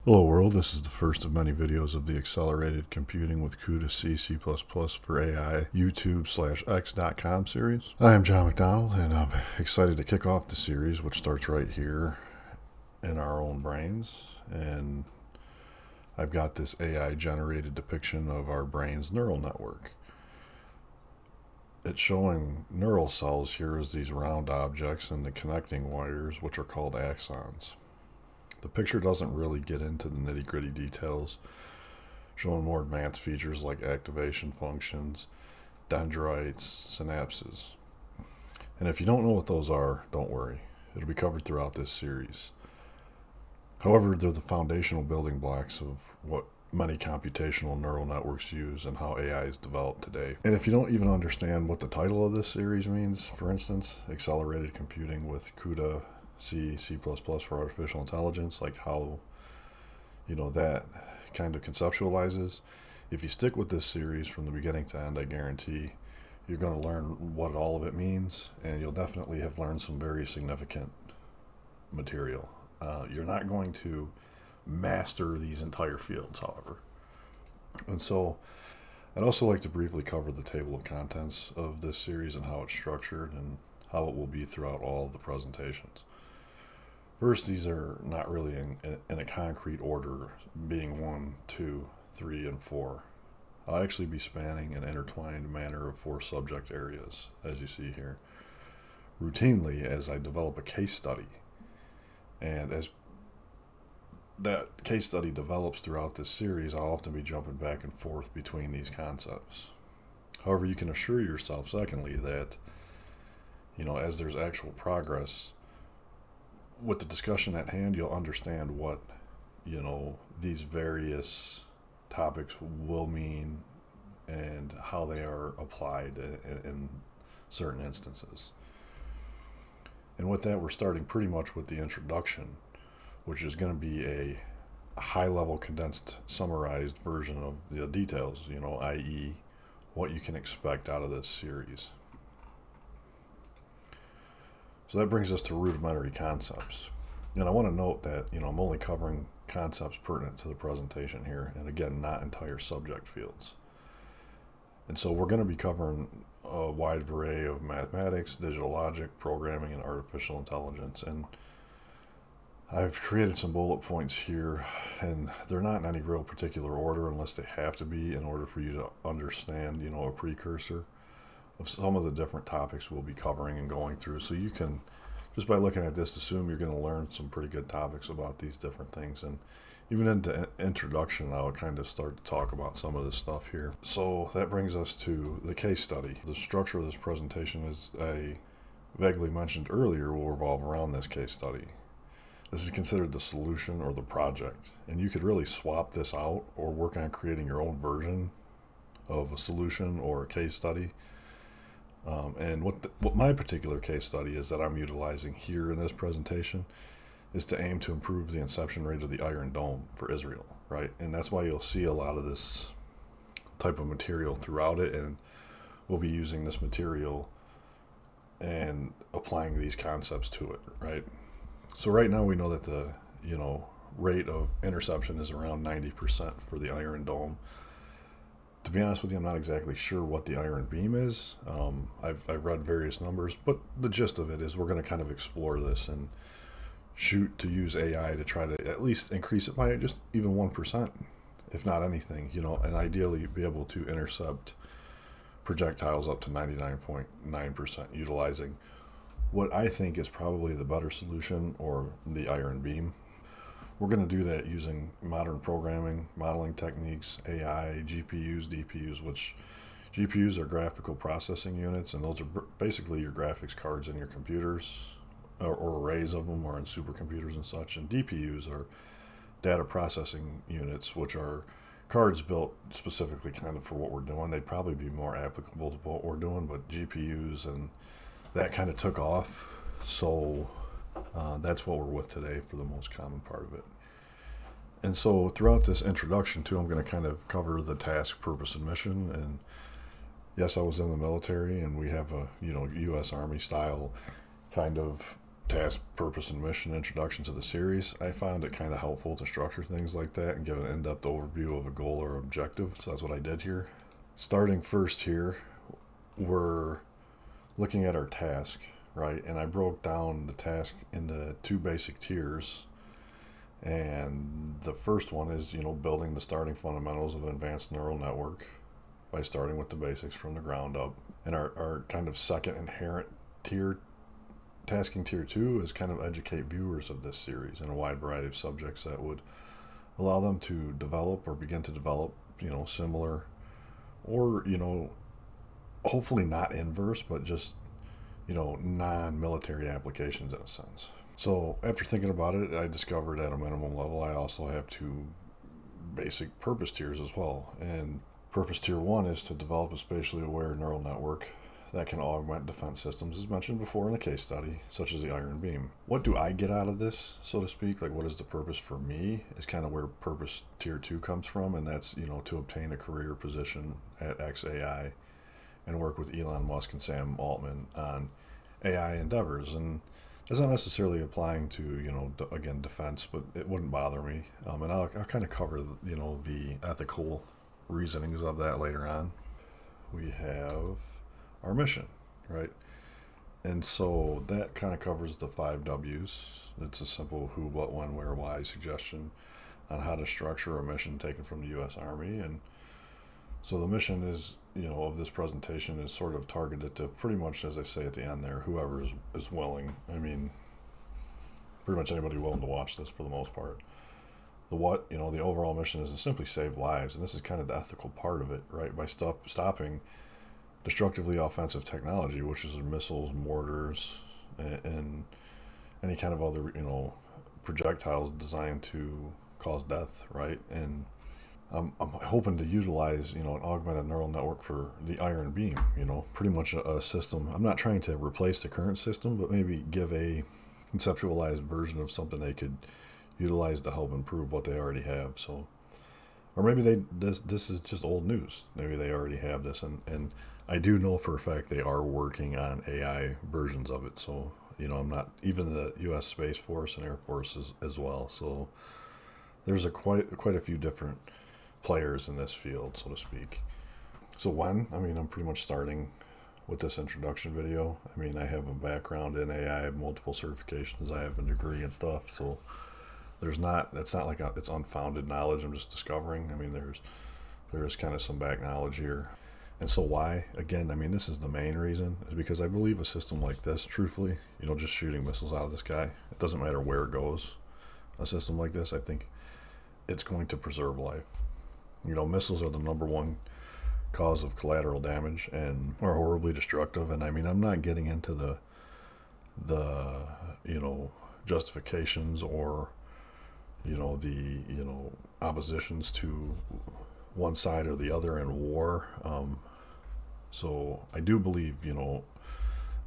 Hello world, this is the first of many videos of the Accelerated Computing with CUDA C, C++ for AI YouTube/X.com series. I am John McDonald and I'm excited to kick off the series, which starts right here in our own brains. And I've got this AI generated depiction of our brain's neural network. It's showing neural cells here as these round objects and the connecting wires, which are called axons. The picture doesn't really get into the nitty-gritty details, showing more advanced features like activation functions, dendrites, synapses. And if you don't know what those are, don't worry. It'll be covered throughout this series. However, they're the foundational building blocks of what many computational neural networks use and how AI is developed today. And if you don't even understand what the title of this series means, for instance, Accelerated Computing with CUDA C, C++ for artificial intelligence, like how, that kind of conceptualizes. If you stick with this series from the beginning to end, I guarantee you're going to learn what all of it means, and you'll definitely have learned some very significant material. You're not going to master these entire fields, however. And so I'd also like to briefly cover the table of contents of this series and how it's structured and how it will be throughout all of the presentations. First, these are not really in a concrete order, being 1, 2, 3, and 4. I'll actually be spanning an intertwined manner of 4 subject areas, as you see here, routinely as I develop a case study. And as that case study develops throughout this series, I'll often be jumping back and forth between these concepts. However, you can assure yourself, secondly, that, as there's actual progress, with the discussion at hand, you'll understand what, these various topics will mean and how they are applied in certain instances. And with that, we're starting pretty much with the introduction, which is going to be a high-level, condensed, summarized version of the details, i.e. what you can expect out of this series. So that brings us to rudimentary concepts. And I want to note that, I'm only covering concepts pertinent to the presentation here, and again, not entire subject fields. And so we're going to be covering a wide array of mathematics, digital logic, programming, and artificial intelligence. And I've created some bullet points here, and they're not in any real particular order unless they have to be in order for you to understand, a precursor of some of the different topics we'll be covering and going through. So you can, just by looking at this, assume you're going to learn some pretty good topics about these different things. And even into introduction, I'll kind of start to talk about some of this stuff here. So that brings us to the case study. The structure of this presentation, as I vaguely mentioned earlier, will revolve around this case study. This is considered the solution or the project. And you could really swap this out or work on creating your own version of a solution or a case study. And what my particular case study is that I'm utilizing here in this presentation is to aim to improve the inception rate of the Iron Dome for Israel, right? And that's why you'll see a lot of this type of material throughout it, and we'll be using this material and applying these concepts to it, right? So right now we know that the, rate of interception is around 90% for the Iron Dome. To be honest with you, I'm not exactly sure what the iron beam is. I've read various numbers, but the gist of it is we're going to kind of explore this and shoot to use AI to try to at least increase it by just even 1%, if not anything, and ideally be able to intercept projectiles up to 99.9% utilizing what I think is probably the better solution, or the iron beam. We're going to do that using modern programming, modeling techniques, AI, GPUs, DPUs, which GPUs are graphical processing units, and those are basically your graphics cards in your computers, or arrays of them, or in supercomputers and such. And DPUs are data processing units, which are cards built specifically kind of for what we're doing. They'd probably be more applicable to what we're doing, but GPUs and that kind of took off. So that's what we're with today for the most common part of it. And so throughout this introduction too, I'm going to kind of cover the task, purpose, and mission. And yes, I was in the military, and we have a U.S. Army style kind of task, purpose, and mission introduction to the series, I found it kind of helpful to structure things like that and give an in-depth overview of a goal or objective. So that's what I did here. Starting first here, we're looking at our task, right? And I broke down the task into 2 basic tiers. And the first one is, building the starting fundamentals of an advanced neural network by starting with the basics from the ground up. And our kind of second inherent tier, tasking tier 2, is kind of educate viewers of this series in a wide variety of subjects that would allow them to develop or begin to develop, similar or, hopefully not inverse, but just, non-military applications in a sense. So after thinking about it, I discovered at a minimum level, I also have 2 basic purpose tiers as well. And purpose tier 1 is to develop a spatially aware neural network that can augment defense systems, as mentioned before in the case study, such as the Iron Beam. What do I get out of this, so to speak? Like, what is the purpose for me is kind of where purpose tier 2 comes from, and that's, to obtain a career position at XAI and work with Elon Musk and Sam Altman on AI endeavors. And that's not necessarily applying to, again, defense, but it wouldn't bother me. And I'll kind of cover, the ethical reasonings of that later on. We have our mission, right? And so that kind of covers the 5 W's. It's a simple who, what, when, where, why suggestion on how to structure a mission taken from the U.S. Army. And so the mission is, of this presentation is sort of targeted to pretty much, as I say at the end there, whoever is willing. I mean, pretty much anybody willing to watch this for the most part. The what, the overall mission is to simply save lives. And this is kind of the ethical part of it, right? By stopping destructively offensive technology, which is missiles, mortars, and any kind of other, projectiles designed to cause death, right? And I'm hoping to utilize, an augmented neural network for the Iron Beam, pretty much a system. I'm not trying to replace the current system, but maybe give a conceptualized version of something they could utilize to help improve what they already have. So, or maybe this is just old news. Maybe they already have this, and I do know for a fact they are working on AI versions of it. So, I'm not, even the U.S. Space Force and Air Force as well. So there's quite a few different players in this field, so to speak. So when? I'm pretty much starting with this introduction video. I have a background in AI, I have multiple certifications, I have a degree and stuff. So it's not like it's unfounded knowledge I'm just discovering. There is kind of some back knowledge here. And so why? Again, this is the main reason, is because I believe a system like this, truthfully, just shooting missiles out of the sky, it doesn't matter where it goes. A system like this, I think it's going to preserve life. Missiles are the number 1 cause of collateral damage and are horribly destructive. And I'm not getting into the justifications or, the, oppositions to one side or the other in war. So I do believe,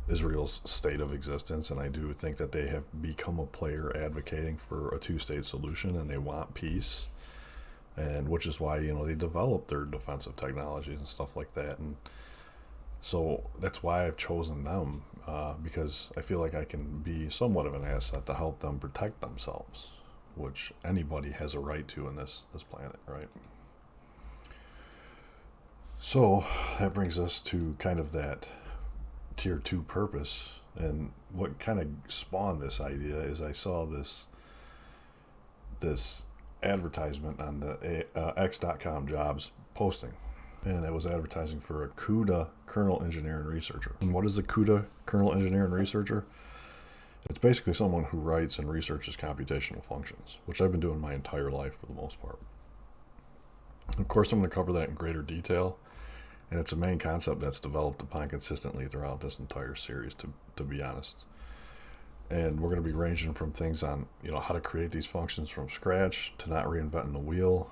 Israel's state of existence, and I do think that they have become a player advocating for a 2-state solution, and they want peace. And which is why, they develop their defensive technologies and stuff like that. And so that's why I've chosen them, because I feel like I can be somewhat of an asset to help them protect themselves, which anybody has a right to in this planet, right? So that brings us to kind of that tier 2 purpose. And what kind of spawned this idea is I saw this advertisement on the X.com jobs posting, and it was advertising for a CUDA kernel engineer and researcher. And what is a CUDA kernel engineer and researcher? It's basically someone who writes and researches computational functions, which I've been doing my entire life for the most part. Of course, I'm going to cover that in greater detail, and it's a main concept that's developed upon consistently throughout this entire series, to be honest. And we're going to be ranging from things on, how to create these functions from scratch to not reinventing the wheel,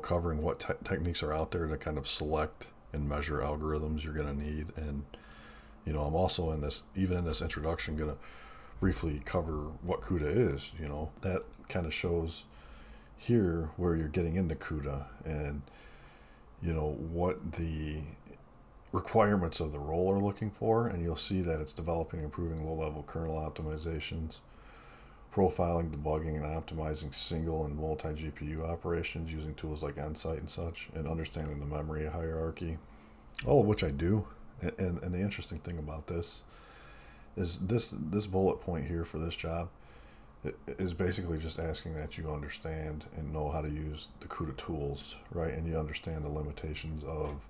covering what techniques are out there to kind of select and measure algorithms you're going to need. And, I'm also in this introduction, going to briefly cover what CUDA is. That kind of shows here where you're getting into CUDA and, what the requirements of the role are looking for, and you'll see that it's developing, improving low-level kernel optimizations, profiling, debugging, and optimizing single and multi-GPU operations using tools like Nsight and such, and understanding the memory hierarchy, all of which I do. And the interesting thing about this is this bullet point here for this job is basically just asking that you understand and know how to use the CUDA tools, right? And you understand the limitations of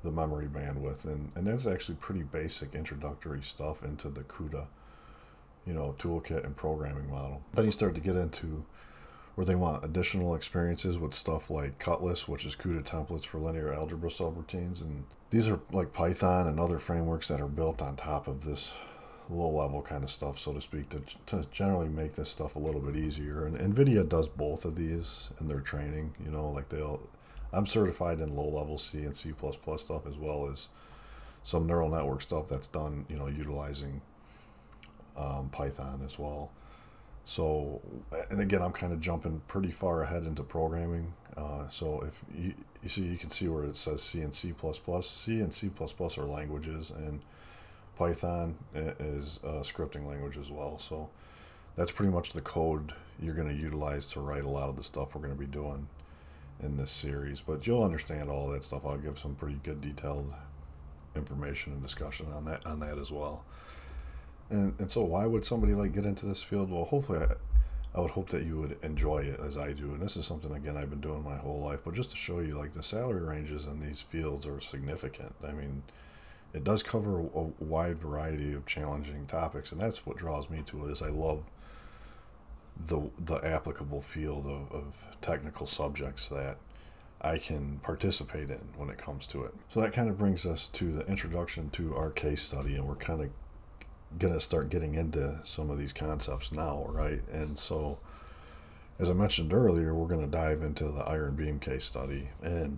the memory bandwidth, and that's actually pretty basic introductory stuff into the CUDA, toolkit and programming model. Then you start to get into where they want additional experiences with stuff like Cutlass, which is CUDA templates for linear algebra subroutines, and these are like Python and other frameworks that are built on top of this low-level kind of stuff, so to speak, to generally make this stuff a little bit easier. And NVIDIA does both of these in their training. I'm certified in low-level C and C++ stuff, as well as some neural network stuff that's done, utilizing Python as well. So, and again, I'm kind of jumping pretty far ahead into programming. So if you see, you can see where it says C and C++. C and C++ are languages, and Python is a scripting language as well. So that's pretty much the code you're going to utilize to write a lot of the stuff we're going to be doing in this series. But you'll understand all that stuff. I'll give some pretty good detailed information and discussion on that as well. And so why would somebody get into this field? Well, hopefully I would hope that you would enjoy it as I do. And this is something, again, I've been doing my whole life. But just to show you, the salary ranges in these fields are significant. I mean, it does cover a wide variety of challenging topics, and that's what draws me to it. Is I love the applicable field of technical subjects that I can participate in when it comes to it. So that kind of brings us to the introduction to our case study, and we're kind of going to start getting into some of these concepts now, right? And so, as I mentioned earlier, we're going to dive into the iron beam case study and,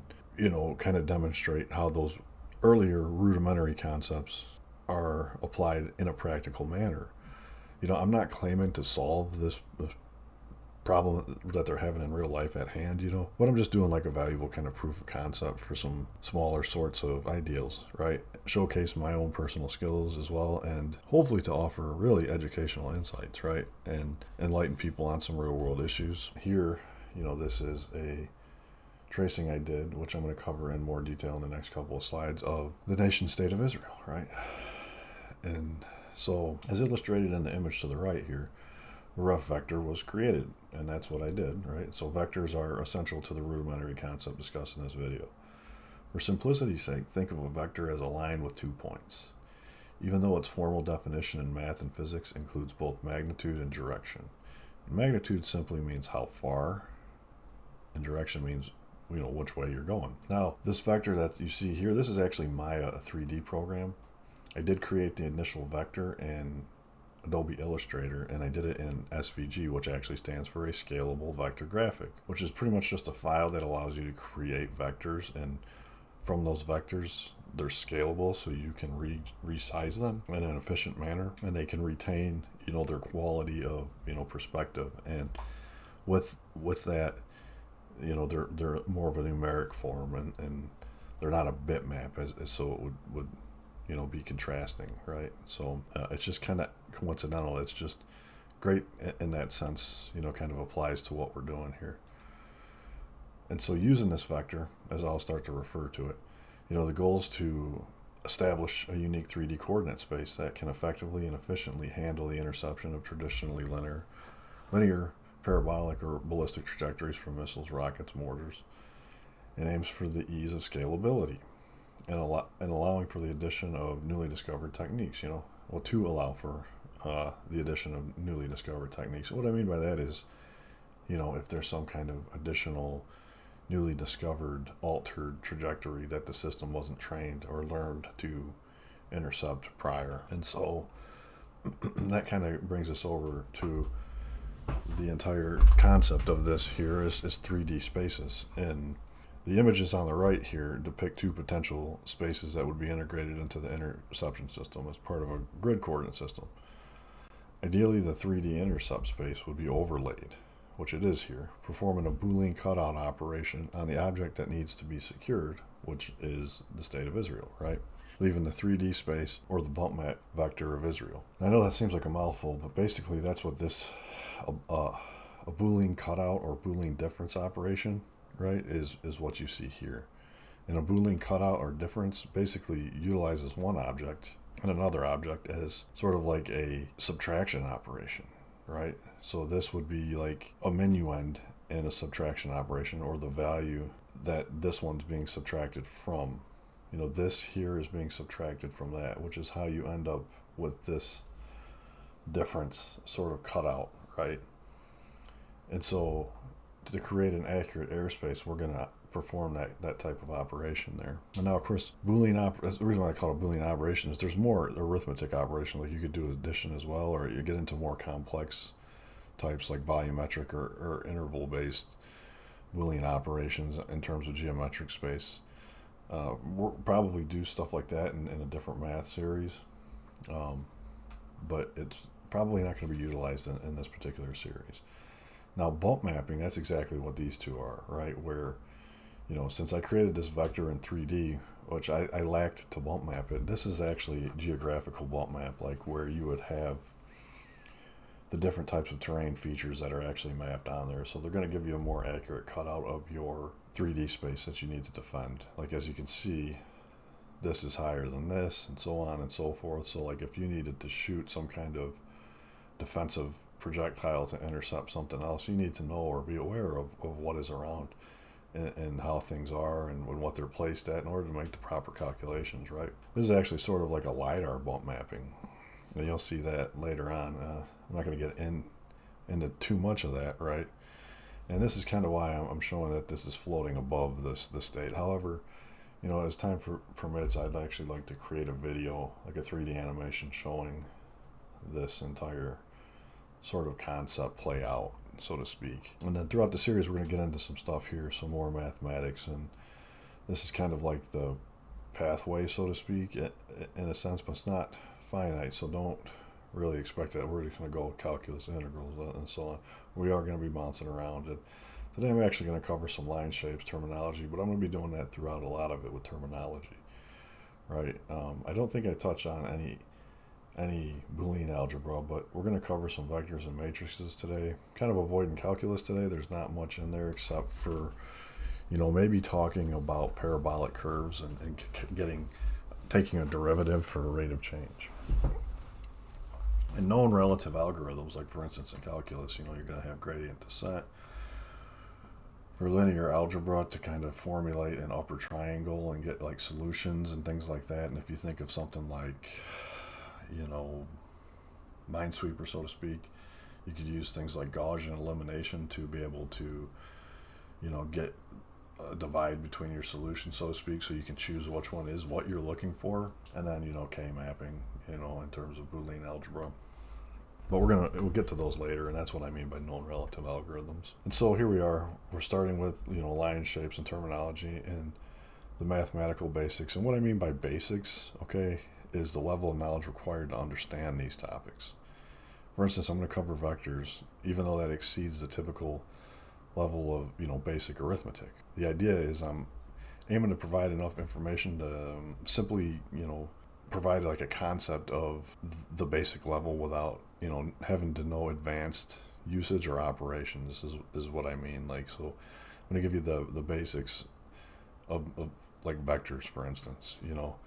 kind of demonstrate how those earlier rudimentary concepts are applied in a practical manner. I'm not claiming to solve this problem that they're having in real life at hand, but I'm just doing a valuable kind of proof of concept for some smaller sorts of ideals, right? Showcase my own personal skills as well, and hopefully to offer really educational insights, right? And enlighten people on some real world issues. Here, this is a tracing I did, which I'm going to cover in more detail in the next couple of slides, of the nation state of Israel, right? And so, as illustrated in the image to the right here, a rough vector was created, and that's what I did, right? So vectors are essential to the rudimentary concept discussed in this video. For simplicity's sake, think of a vector as a line with 2 points, even though its formal definition in math and physics includes both magnitude and direction. Magnitude simply means how far, and direction means which way you're going. Now, this vector that you see here, this is actually Maya, a 3D program. I did create the initial vector in Adobe Illustrator, and I did it in SVG, which actually stands for a scalable vector graphic, which is pretty much just a file that allows you to create vectors, and from those vectors, they're scalable, so you can resize them in an efficient manner, and they can retain, their quality of, perspective. And with that, they're more of a numeric form, and they're not a bitmap, as so it would be contrasting, right? So it's just kind of coincidental. It's just great in that sense, kind of applies to what we're doing here. And so using this vector, as I'll start to refer to it, the goal is to establish a unique 3D coordinate space that can effectively and efficiently handle the interception of traditionally linear, parabolic, or ballistic trajectories from missiles, rockets, mortars, and aims for the ease of scalability and allowing for the addition of newly discovered techniques, to allow for the addition of newly discovered techniques. What I mean by that is, if there's some kind of additional newly discovered altered trajectory that the system wasn't trained or learned to intercept prior. And so that kind of brings us over to the entire concept of this here is 3D spaces. And the images on the right here depict 2 potential spaces that would be integrated into the interception system as part of a grid coordinate system. Ideally, the 3D intercept space would be overlaid, which it is here, performing a Boolean cutout operation on the object that needs to be secured, which is the state of Israel, right? leaving the 3D space or the bump map vector of Israel. I know that seems like a mouthful, but basically that's what this a Boolean cutout or Boolean difference operation, right, is what you see here. And a Boolean cutout or difference basically utilizes one object and another object as sort of like a subtraction operation, right? So this would be like a minuend in a subtraction operation, or the value that this one's being subtracted from. You know, this here is being subtracted from that, which is how you end up with this difference sort of cutout, right? And so to create an accurate airspace, we're going to perform that type of operation there. And now, of course, the reason why I call it a Boolean operation is there's more arithmetic operation, like you could do addition as well, or you get into more complex types like volumetric or interval-based Boolean operations in terms of geometric space. We'll probably do stuff like that in a different math series, but it's probably not going to be utilized in this particular series. Now, bump mapping, that's exactly what these two are, right? Where, you know, since I created this vector in 3D, which I lacked to bump map it, this is actually geographical bump map, like where you would have the different types of terrain features that are actually mapped on there. So they're going to give you a more accurate cutout of your 3D space that you need to defend. Like, as you can see, this is higher than this, and so on and so forth. So like if you needed to shoot some kind of defensive projectile to intercept something else, you need to know or be aware of what is around and how things are and what they're placed at in order to make the proper calculations, right? This is actually sort of like a LiDAR bump mapping. And you'll see that later on. I'm not going to get into too much of that, right? And this is kind of why I'm showing that this is floating above the state. However, you know, as time permits, I'd actually like to create a video, like a 3D animation showing this entire sort of concept play out, so to speak. And then throughout the series, we're going to get into some stuff here, some more mathematics, and this is kind of like the pathway, so to speak, in a sense, but it's not finite, so don't really expect that we're just going to go calculus, integrals, and so on. We are going to be bouncing around, and today I'm actually going to cover some line shapes, terminology, but I'm going to be doing that throughout a lot of it with terminology, right? I don't think I touch on any Boolean algebra, but we're going to cover some vectors and matrices today. Kind of avoiding calculus today. There's not much in there except for, you know, maybe talking about parabolic curves and taking a derivative for a rate of change. And known relative algorithms, like for instance in calculus, you know, you're going to have gradient descent. For linear algebra, to kind of formulate an upper triangle and get like solutions and things like that. And if you think of something like, you know, Minesweeper, so to speak, you could use things like Gaussian elimination to be able to, you know, get a divide between your solutions, so to speak, so you can choose which one is what you're looking for. And then, you know, K-mapping, you know, in terms of Boolean algebra. But we'll get to those later, and that's what I mean by known relative algorithms. And so here we are. We're starting with, you know, line shapes and terminology and the mathematical basics. And what I mean by basics, okay, is the level of knowledge required to understand these topics. For instance, I'm going to cover vectors, even though that exceeds the typical level of, you know, basic arithmetic. The idea is I'm aiming to provide enough information to simply, you know, provide like a concept of the basic level without, you know, having to know advanced usage or operations is what I mean. Like, so I'm going to give you the basics of like vectors, for instance, you know,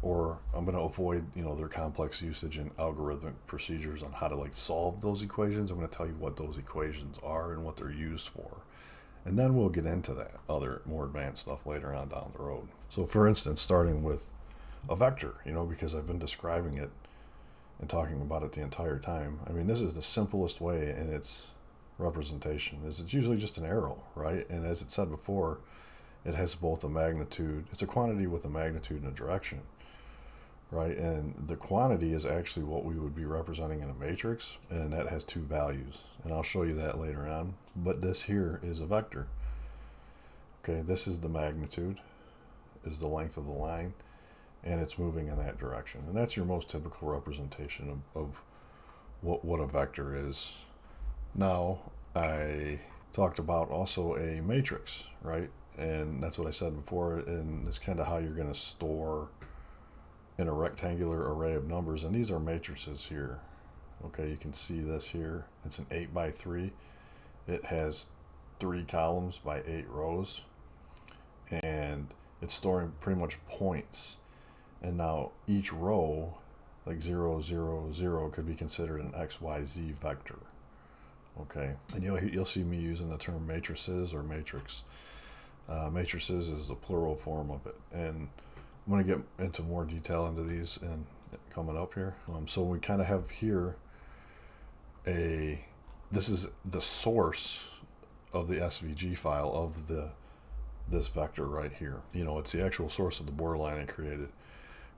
or I'm going to avoid, you know, their complex usage and algorithmic procedures on how to like solve those equations. I'm going to tell you what those equations are and what they're used for. And then we'll get into that other more advanced stuff later on down the road. So for instance, starting with a vector, you know, because I've been describing it and talking about it the entire time. I mean, this is the simplest way in its representation, is it's usually just an arrow, right? And as it said before, it has both a magnitude, it's a quantity with a magnitude and a direction, right? And the quantity is actually what we would be representing in a matrix, and that has two values, and I'll show you that later on. But this here is a vector. Okay, this is the magnitude, is the length of the line, and it's moving in that direction. And that's your most typical representation of what a vector is. Now, I talked about also a matrix, right? And that's what I said before, and it's kind of how you're going to store in a rectangular array of numbers, and these are matrices here. Okay, you can see this here. It's an 8 by 3. It has 3 columns by 8 rows, and it's storing pretty much points. And now each row, like 0, 0, 0, could be considered an XYZ vector. Okay, and you'll see me using the term matrices or matrix. Matrices is the plural form of it, and I'm going to get into more detail into these and coming up here. So we kind of have here this is the source of the SVG file of this vector right here. It's the actual source of the borderline I created.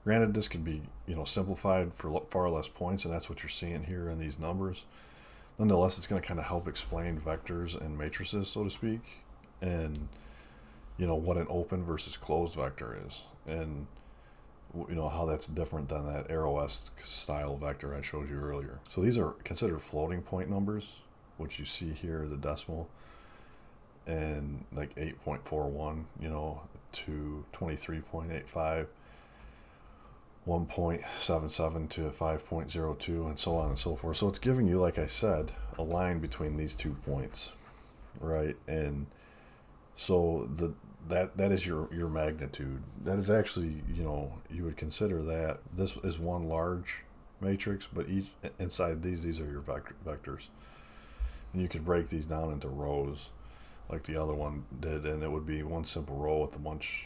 Granted, this can be simplified for far less points, and that's what you're seeing here in these numbers. Nonetheless, it's going to kind of help explain vectors and matrices, so to speak, and what an open versus closed vector is, and how that's different than that arrow-esque style vector I showed you earlier. So these are considered floating point numbers, which you see here, the decimal, and like 8.41, to 23.85, 1.77 to 5.02, and so on and so forth. So it's giving you, like I said, a line between these 2 points, right? And so that is your magnitude. That is actually, you would consider that this is one large matrix, but each inside these are your vectors. And you could break these down into rows like the other one did, and it would be one simple row with a bunch.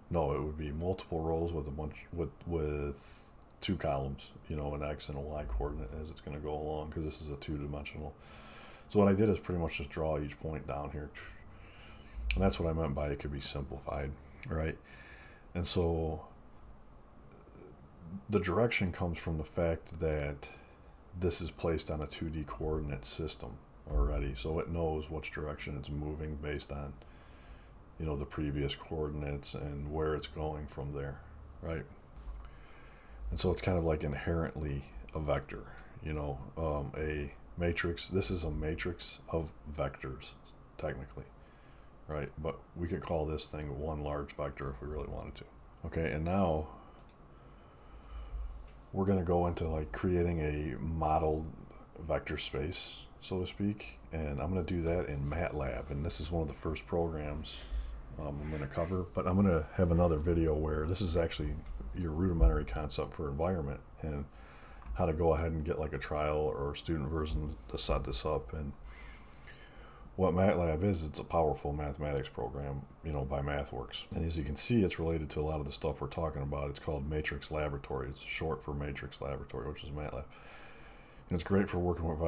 No, it would be multiple rows with a bunch with 2 columns, an X and a Y coordinate as it's going to go along, because this is a 2-dimensional. So what I did is pretty much just draw each point down here. And that's what I meant by it could be simplified, right? And so the direction comes from the fact that this is placed on a 2D coordinate system already. So it knows which direction it's moving based on, the previous coordinates and where it's going from there, right? And so it's kind of like inherently a vector, a matrix. This is a matrix of vectors, technically. Right, but we could call this thing one large vector if we really wanted to. Okay, and now we're going to go into like creating a modeled vector space, so to speak, and I'm going to do that in MATLAB, and this is one of the first programs I'm going to cover, but I'm going to have another video where this is actually your rudimentary concept for environment and how to go ahead and get like a trial or student version to set this up. And what MATLAB is, it's a powerful mathematics program, by MathWorks. And as you can see, it's related to a lot of the stuff we're talking about. It's called Matrix Laboratory. It's short for Matrix Laboratory, which is MATLAB. And it's great for working with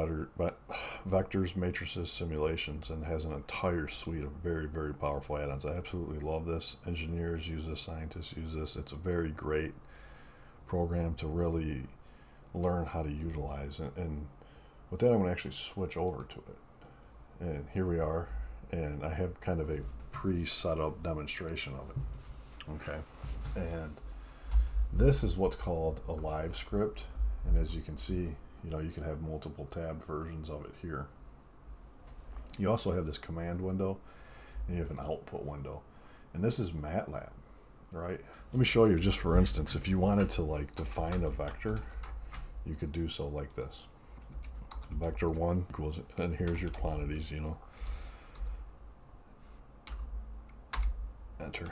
vectors, matrices, simulations, and has an entire suite of very, very powerful add-ons. I absolutely love this. Engineers use this, scientists use this. It's a very great program to really learn how to utilize. And with that, I'm going to actually switch over to it. And here we are, and I have kind of a pre-set up demonstration of it. Okay, and this is what's called a live script, and as you can see, you can have multiple tabbed versions of it here. You also have this command window, and you have an output window, and this is MATLAB, right? Let me show you, just for instance, if you wanted to like define a vector, you could do so like this. Vector 1 equals, and here's your quantities, Enter.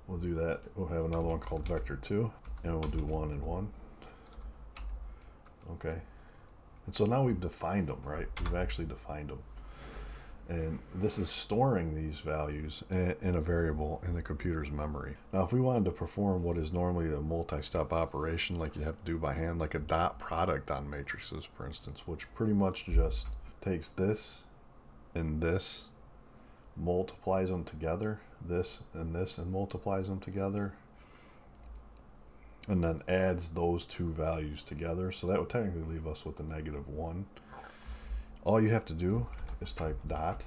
We'll do that. We'll have another one called vector 2, and we'll do 1 and 1. Okay. And so now we've defined them, right? We've actually defined them. And this is storing these values in a variable in the computer's memory. Now, if we wanted to perform what is normally a multi-step operation, like you have to do by hand, like a dot product on matrices, for instance, which pretty much just takes this and this, multiplies them together, this, and multiplies them together, and then adds those two values together. So that would technically leave us with a -1. All you have to do is type dot.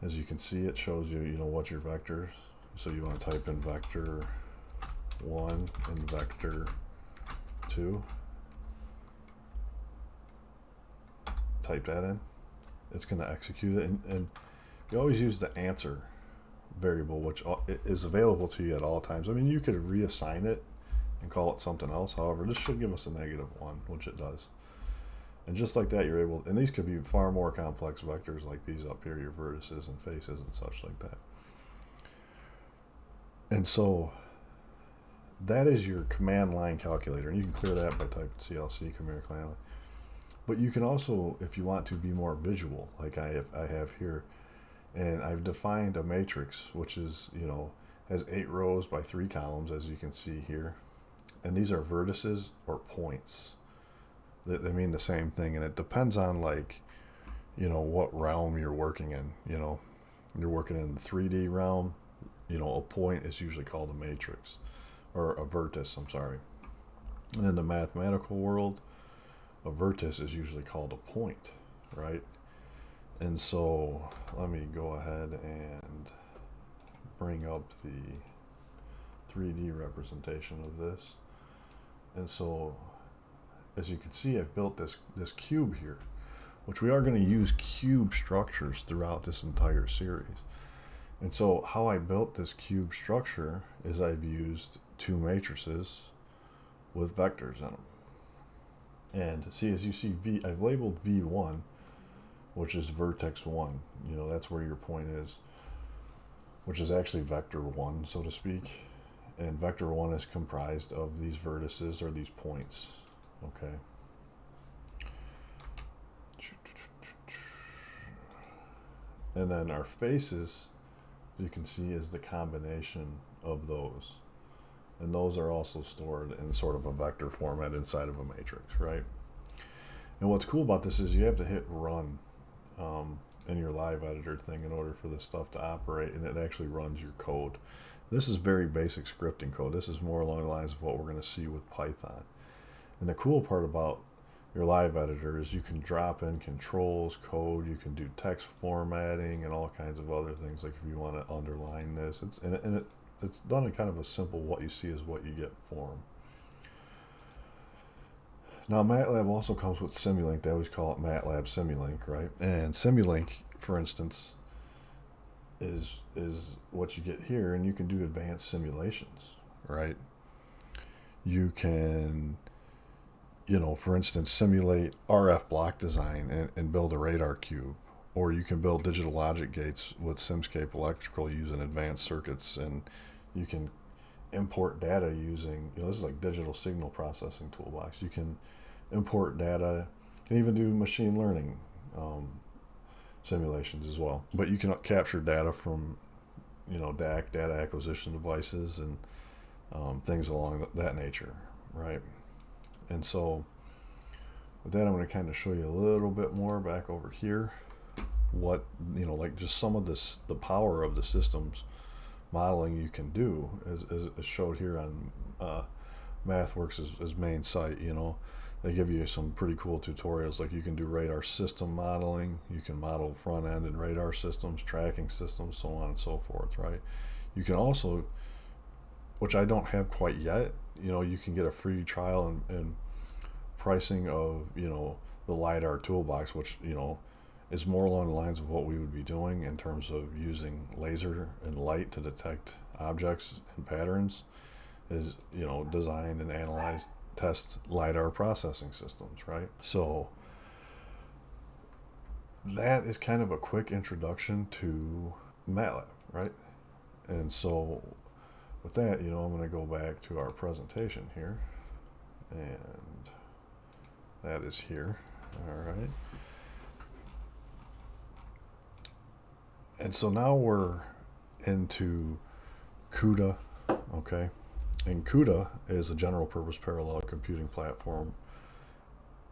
As you can see, it shows you, what your vectors. So you want to type in vector 1 and vector 2. Type that in. It's going to execute it, and you always use the answer variable, which is available to you at all times. I mean, you could reassign it and call it something else. However, this should give us a -1, which it does. And just like that, you're able, and these could be far more complex vectors like these up here, your vertices and faces and such like that. And so that is your command line calculator. And you can clear that by typing CLC, command line. But you can also, if you want to be more visual, like I have here, and I've defined a matrix, which is, has 8 rows by 3 columns, as you can see here. And these are vertices or points. They mean the same thing, and it depends on, like, what realm you're working in. You're working in the 3D realm, a point is usually called a matrix, or a vertex, I'm sorry. And in the mathematical world, a vertex is usually called a point, right? And so let me go ahead and bring up the 3D representation of this. And so, as you can see, I've built this cube here, which we are going to use cube structures throughout this entire series. And so how I built this cube structure is I've used 2 matrices with vectors in them. And see, as you see, I've labeled V1, which is vertex 1. That's where your point is, which is actually vector 1, so to speak. And vector 1 is comprised of these vertices, or these points. Okay. And then our faces, you can see, is the combination of those. And those are also stored in sort of a vector format inside of a matrix, right? And what's cool about this is you have to hit run in your live editor thing in order for this stuff to operate, and it actually runs your code. This is very basic scripting code. This is more along the lines of what we're going to see with Python. And the cool part about your live editor is you can drop in controls, code, you can do text formatting and all kinds of other things, like if you want to underline this. It's done in kind of a simple what you see is what you get form. Now MATLAB also comes with Simulink. They always call it MATLAB Simulink, right? And Simulink, for instance, is what you get here, and you can do advanced simulations, right? You can, for instance, simulate RF block design and build a radar cube, or you can build digital logic gates with Simscape Electrical using advanced circuits, and you can import data using, this is like digital signal processing toolbox. You can import data, and even do machine learning simulations as well. But you can capture data from, DAC, data acquisition devices, and things along that nature, right? And so with that, I'm going to kind of show you a little bit more back over here, what, like just some of the power of the systems modeling you can do, as showed here on MathWorks' main site. They give you some pretty cool tutorials, like you can do radar system modeling, you can model front end and radar systems, tracking systems, so on and so forth, right? You can also, which I don't have quite yet, you can get a free trial and pricing of, the LiDAR toolbox, which, is more along the lines of what we would be doing in terms of using laser and light to detect objects and patterns, is, design and analyze, test LiDAR processing systems, right? So that is kind of a quick introduction to MATLAB, right? And so with that, I'm going to go back to our presentation here, and that is here. All right. And so now we're into CUDA, okay? And CUDA is a general purpose parallel computing platform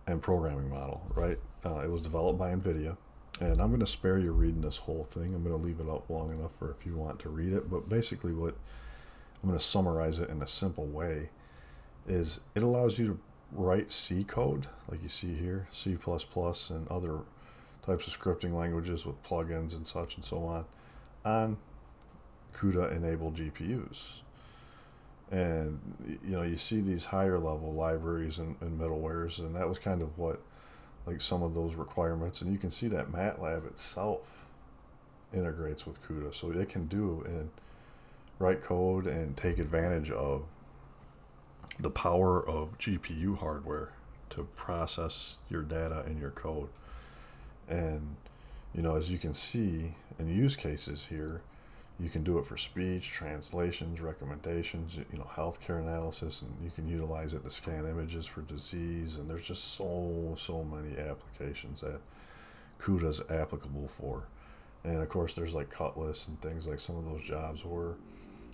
and programming model, right? It was developed by NVIDIA, and I'm going to spare you reading this whole thing. I'm going to leave it up long enough for if you want to read it, but basically what I'm going to summarize it in a simple way is it allows you to write C code, like you see here, C++ and other types of scripting languages with plugins and such and so on CUDA-enabled GPUs. And, you see these higher level libraries and middlewares, and that was kind of what, like some of those requirements. And you can see that MATLAB itself integrates with CUDA, so it can do and write code and take advantage of the power of GPU hardware to process your data and your code. And as you can see in use cases here, you can do it for speech, translations, recommendations, healthcare analysis, and you can utilize it to scan images for disease. And there's just so many applications that CUDA is applicable for. And of course, there's like Cutlass and things like some of those jobs were,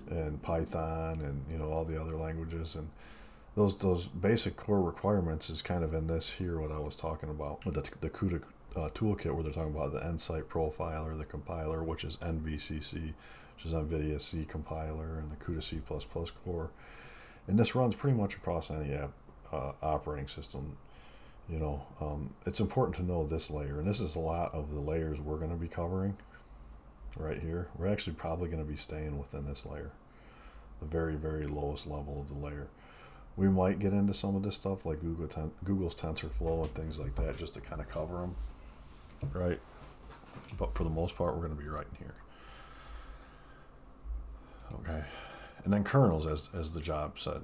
and Python, and all the other languages. And those basic core requirements is kind of in this here, what I was talking about with the CUDA toolkit, where they're talking about the Nsight profiler, the compiler, which is NVCC, which is NVIDIA C compiler, and the CUDA C++ core. And this runs pretty much across any operating system. It's important to know this layer, and this is a lot of the layers we're going to be covering right here. We're actually probably going to be staying within this layer, the very, very lowest level of the layer. We might get into some of this stuff like Google's TensorFlow and things like that, just to kind of cover them, right? But for the most part, we're going to be right in here. Okay, and then kernels, as the job said,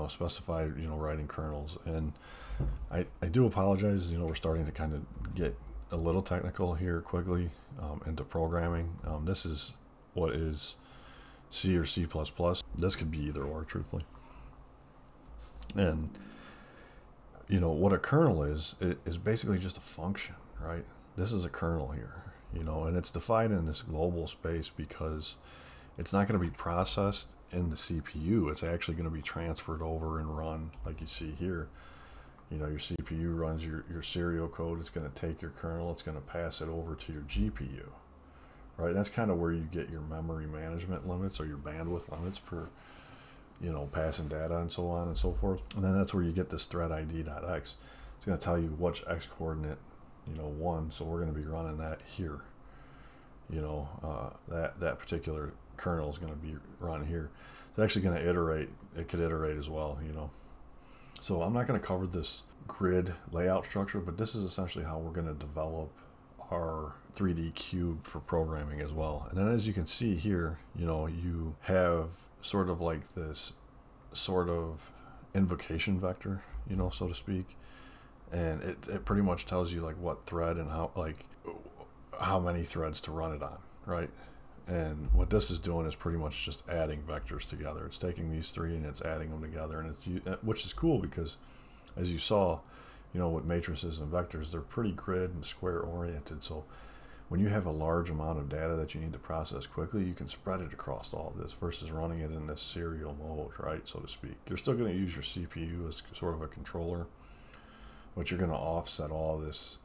specified, writing kernels. And I do apologize, we're starting to kind of get a little technical here quickly into programming. This is what is C or C++. This could be either or, truthfully. And what a kernel is basically just a function, right? This is a kernel here, and it's defined in this global space because it's not going to be processed in the CPU. It's actually going to be transferred over and run, like you see here. Your CPU runs your serial code. It's going to take your kernel. It's going to pass it over to your GPU, right? That's kind of where you get your memory management limits or your bandwidth limits for passing data and so on and so forth. And then that's where you get this thread ID.x. It's going to tell you which x coordinate, 1. So we're going to be running that here. That particular kernel is going to be run here. It's actually going to iterate. It could iterate as well, So I'm not going to cover this grid layout structure, but this is essentially how we're going to develop our 3D cube for programming as well. And then as you can see here, you have sort of like this sort of invocation vector, so to speak. And it pretty much tells you like what thread and how many threads to run it on, right? And what this is doing is pretty much just adding vectors together. It's taking these three and it's adding them together, and which is cool because, as you saw, with matrices and vectors, they're pretty grid and square oriented. So when you have a large amount of data that you need to process quickly, you can spread it across all of this versus running it in this serial mode, right, so to speak. You're still going to use your CPU as sort of a controller, but you're going to offset all this,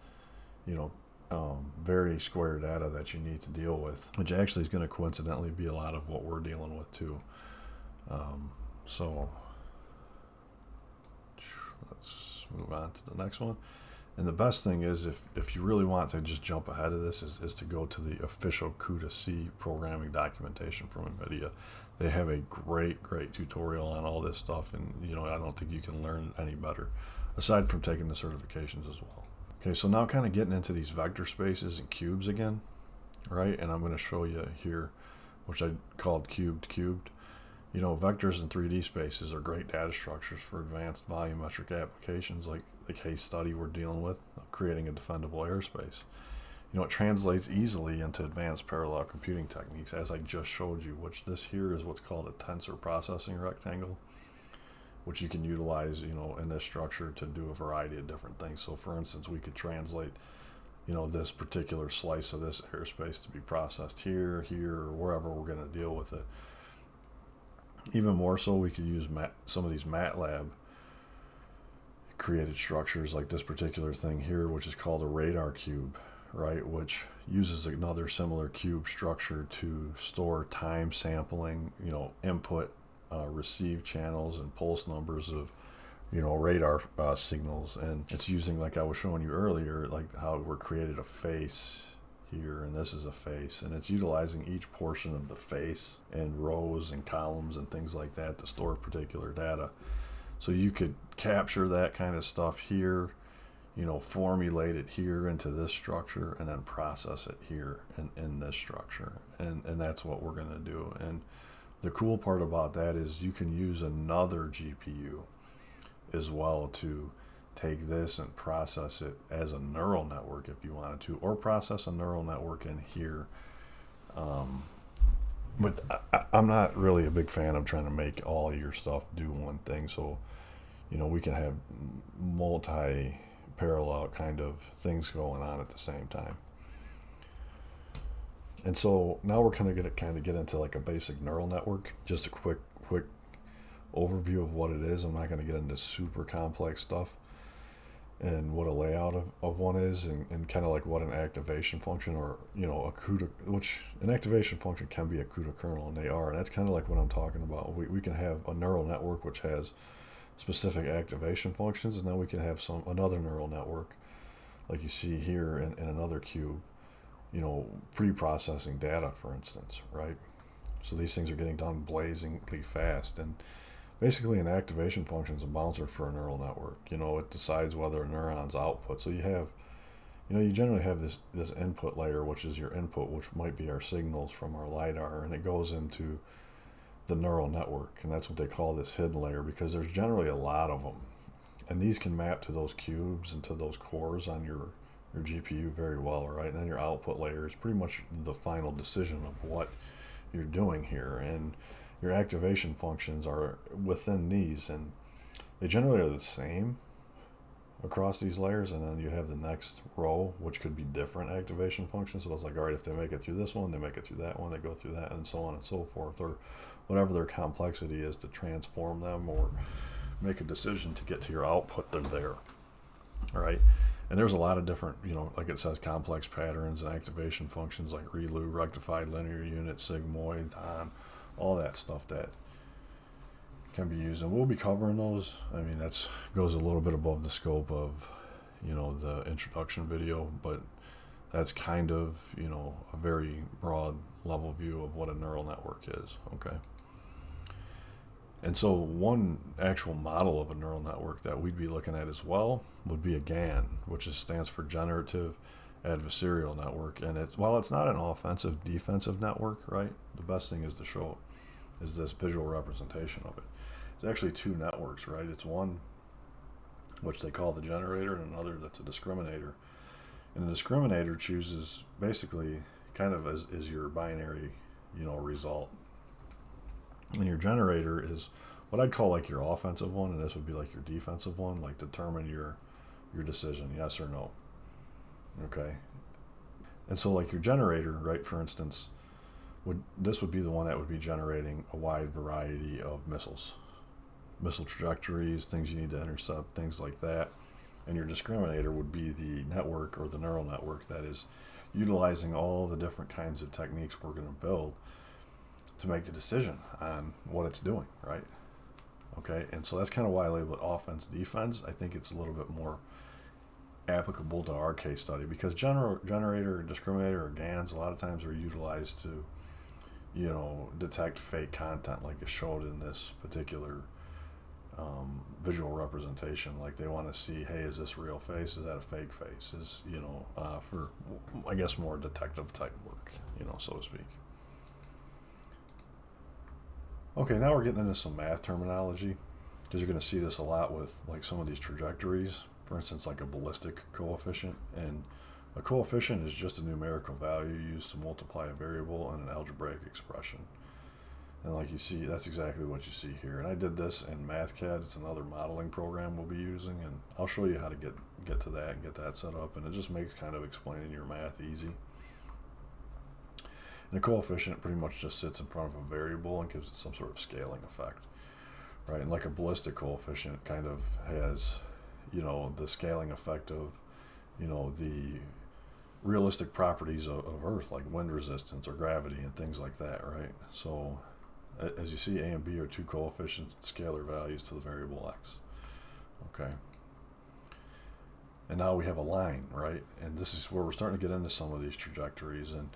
very square data that you need to deal with, which actually is going to coincidentally be a lot of what we're dealing with too. So let's move on to the next one. And the best thing is, if you really want to just jump ahead of this, is to go to the official CUDA C programming documentation from NVIDIA. They have a great tutorial on all this stuff, and I don't think you can learn any better, aside from taking the certifications as well. Okay, so now kind of getting into these vector spaces and cubes again, right? And I'm going to show you here, which I called cubed. Vectors and 3D spaces are great data structures for advanced volumetric applications like the case study we're dealing with, creating a defendable airspace. It translates easily into advanced parallel computing techniques, as I just showed you, which this here is what's called a tensor processing rectangle, which you can utilize, in this structure to do a variety of different things. So for instance, we could translate, this particular slice of this airspace to be processed here, or wherever we're going to deal with it. Even more so, we could use some of these MATLAB created structures like this particular thing here, which is called a radar cube, right? Which uses another similar cube structure to store time sampling, input, receive channels and pulse numbers of, radar signals. And it's using, like I was showing you earlier, like how we're created a face here, and this is a face, and it's utilizing each portion of the face and rows and columns and things like that to store particular data. So you could capture that kind of stuff here, formulate it here into this structure and then process it here in this structure. And that's what we're going to do. And the cool part about that is you can use another GPU as well to take this and process it as a neural network if you wanted to, or process a neural network in here. But I'm not really a big fan of trying to make all of your stuff do one thing. So, we can have multi-parallel kind of things going on at the same time. And so now we're going to get into like a basic neural network. Just a quick overview of what it is. I'm not going to get into super complex stuff and what a layout of one is, and kind of like what an activation function, or a CUDA, which an activation function can be a CUDA kernel, and they are, and that's kind of like what I'm talking about. We can have a neural network which has specific activation functions, and then we can have another neural network like you see here in another cube, pre-processing data, for instance, right? So these things are getting done blazingly fast, and basically an activation function is a bouncer for a neural network. It decides whether a neuron's output. So you have, you generally have this input layer, which is your input, which might be our signals from our LiDAR, and it goes into the neural network, and that's what they call this hidden layer, because there's generally a lot of them, and these can map to those cubes and to those cores on your GPU very well, right? And then your output layer is pretty much the final decision of what you're doing here, and your activation functions are within these, and they generally are the same across these layers. And then you have the next row, which could be different activation functions. So it's like, all right, if they make it through this one, they make it through that one, they go through that, and so on and so forth, or whatever their complexity is to transform them or make a decision to get to your output. They're there, all right? And there's a lot of different, like it says, complex patterns and activation functions like ReLU, rectified linear unit, sigmoid, time, all that stuff that can be used. And we'll be covering those. I mean, that goes a little bit above the scope of, the introduction video, but that's kind of, a very broad level view of what a neural network is, okay? And so one actual model of a neural network that we'd be looking at as well would be a GAN, which stands for Generative Adversarial Network. And while it's not an offensive defensive network, right, the best thing is to show is this visual representation of it. It's actually two networks, right? It's one which they call the generator, and another that's a discriminator. And the discriminator chooses basically kind of as your binary, result. And your generator is what I'd call like your offensive one, and this would be like your defensive one, like determine your decision, yes or no. Okay. And so like your generator, right, for instance, this would be the one that would be generating a wide variety of missile trajectories, things you need to intercept, things like that. And your discriminator would be the network, or the neural network, that is utilizing all the different kinds of techniques we're going to build to make the decision on what it's doing, right? Okay, and so that's kind of why I label it offense, defense. I think it's a little bit more applicable to our case study, because generator, discriminator, or GANs a lot of times are utilized to, detect fake content, like it showed in this particular visual representation. Like they want to see, hey, is this a real face? Is that a fake face? Is, for, I guess, more detective type work, so to speak. Okay, now we're getting into some math terminology, because you're going to see this a lot with like some of these trajectories. For instance, like a ballistic coefficient. And a coefficient is just a numerical value used to multiply a variable in an algebraic expression. And like you see, that's exactly what you see here. And I did this in MathCAD. It's another modeling program we'll be using, and I'll show you how to get to that and get that set up. And it just makes kind of explaining your math easy. And a coefficient pretty much just sits in front of a variable and gives it some sort of scaling effect, right? And like a ballistic coefficient kind of has, the scaling effect of, the realistic properties of Earth, like wind resistance or gravity and things like that, right? So as you see, A and B are two coefficients and scalar values to the variable x, okay? And now we have a line, right? And this is where we're starting to get into some of these trajectories. And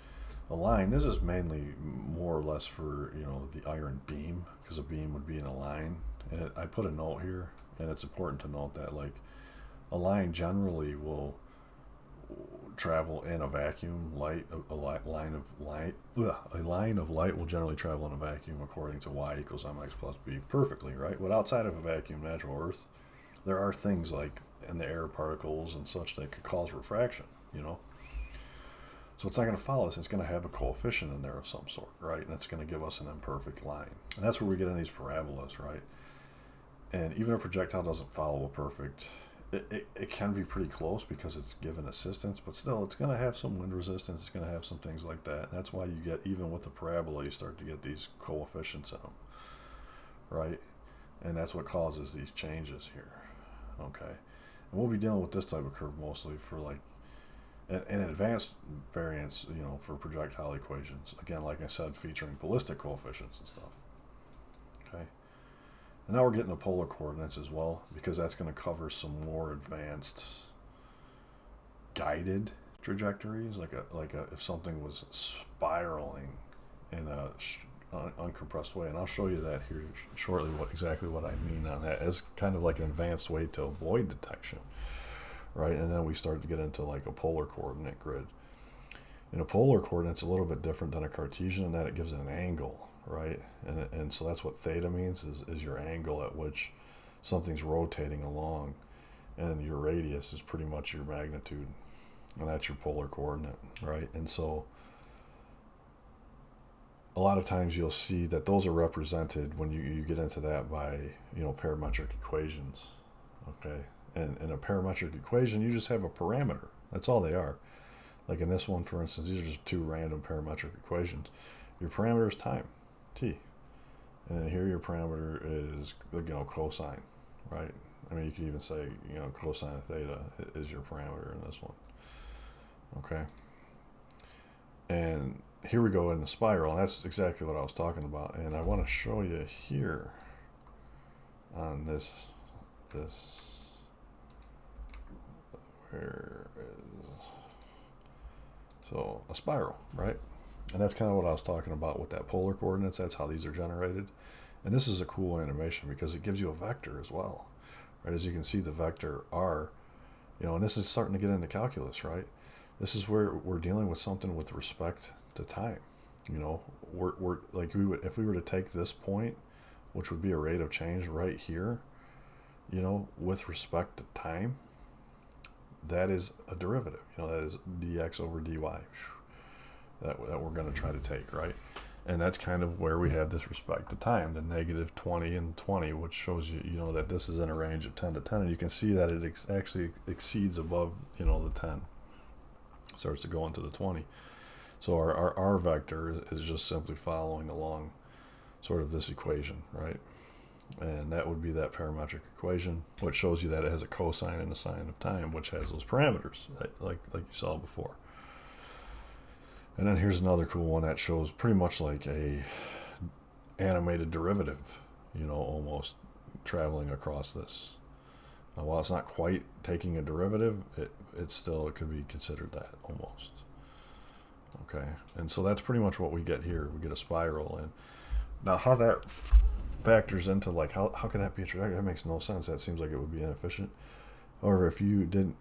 a line, this is mainly more or less for, the iron beam, because a beam would be in a line. And I put a note here, and it's important to note that, like, A line generally will travel in a vacuum. A line of light will generally travel in a vacuum according to y equals mx plus b perfectly, right? But outside of a vacuum, natural Earth, there are things like in the air particles and such that could cause refraction, So it's not going to follow this. It's going to have a coefficient in there of some sort, right? And it's going to give us an imperfect line. And that's where we get in these parabolas, right? And even a projectile doesn't follow a perfect. It can be pretty close because it's given assistance, but still it's going to have some wind resistance. It's going to have some things like that. And that's why you get, even with the parabola, you start to get these coefficients in them, right? And that's what causes these changes here, okay? And we'll be dealing with this type of curve mostly for like an advanced variance, for projectile equations. Again, like I said, featuring ballistic coefficients and stuff, okay? And now we're getting to polar coordinates as well, because that's going to cover some more advanced guided trajectories, like if something was spiraling in a uncompressed way. And I'll show you that here shortly, exactly what I mean on that, as kind of like an advanced way to avoid detection, right? And then we start to get into like a polar coordinate grid. And a polar coordinate's a little bit different than a Cartesian in that it gives it an angle, right? And so that's what theta means, is your angle at which something's rotating along, and your radius is pretty much your magnitude, and that's your polar coordinate, right? And so a lot of times you'll see that those are represented when you get into that by parametric equations, okay? And in a parametric equation, you just have a parameter. That's all they are. Like in this one, for instance, these are just two random parametric equations. Your parameter is time, t, and then here your parameter is cosine, right? I mean, you could even say cosine of theta is your parameter in this one, okay? And here we go in the spiral, and that's exactly what I was talking about. And I want to show you here on this where is, so a spiral, right? And that's kind of what I was talking about with that polar coordinates. That's how these are generated. And this is a cool animation because it gives you a vector as well, right? As you can see, the vector r, and this is starting to get into calculus, right? This is where we're dealing with something with respect to time. We're like, if we were to take this point, which would be a rate of change right here, with respect to time, that is a derivative. That is dx over dy that we're going to try to take, right? And that's kind of where we have this respect to time, the negative 20 and 20, which shows you, that this is in a range of 10 to 10, and you can see that it actually exceeds above, the 10. Starts to go into the 20. So our vector is just simply following along sort of this equation, right? And that would be that parametric equation, which shows you that it has a cosine and a sine of time, which has those parameters, right? like you saw before. And then here's another cool one that shows pretty much like a animated derivative, almost traveling across this. While it's not quite taking a derivative, it could be considered that almost. Okay, and so that's pretty much what we get here. We get a spiral, and now how that factors into like how could that be a trajectory? That makes no sense. That seems like it would be inefficient. However, if you didn't,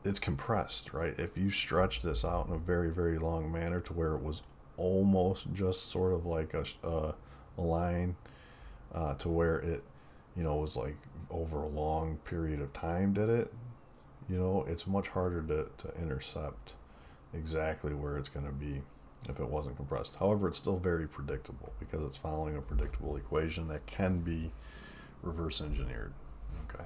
it's compressed, right? If you stretch this out in a very, very long manner to where it was almost just sort of like a line, to where it, was like over a long period of time did it, it's much harder to intercept exactly where it's going to be if it wasn't compressed. However, it's still very predictable because it's following a predictable equation that can be reverse engineered, okay?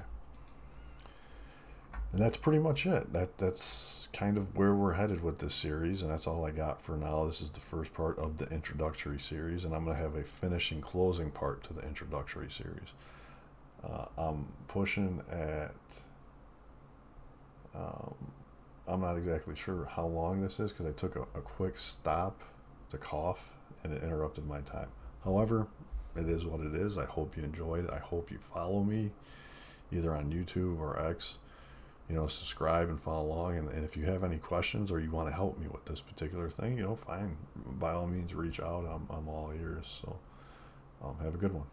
And that's pretty much it. That's kind of where we're headed with this series, and that's all I got for now. This is the first part of the introductory series, and I'm going to have a finishing, closing part to the introductory series. I'm pushing at, I'm not exactly sure how long this is because I took a quick stop to cough, and it interrupted my time. However, it is what it is. I hope you enjoyed it. I hope you follow me either on YouTube or X. Subscribe and follow along. And if you have any questions or you want to help me with this particular thing, fine. By all means, reach out. I'm all ears. So have a good one.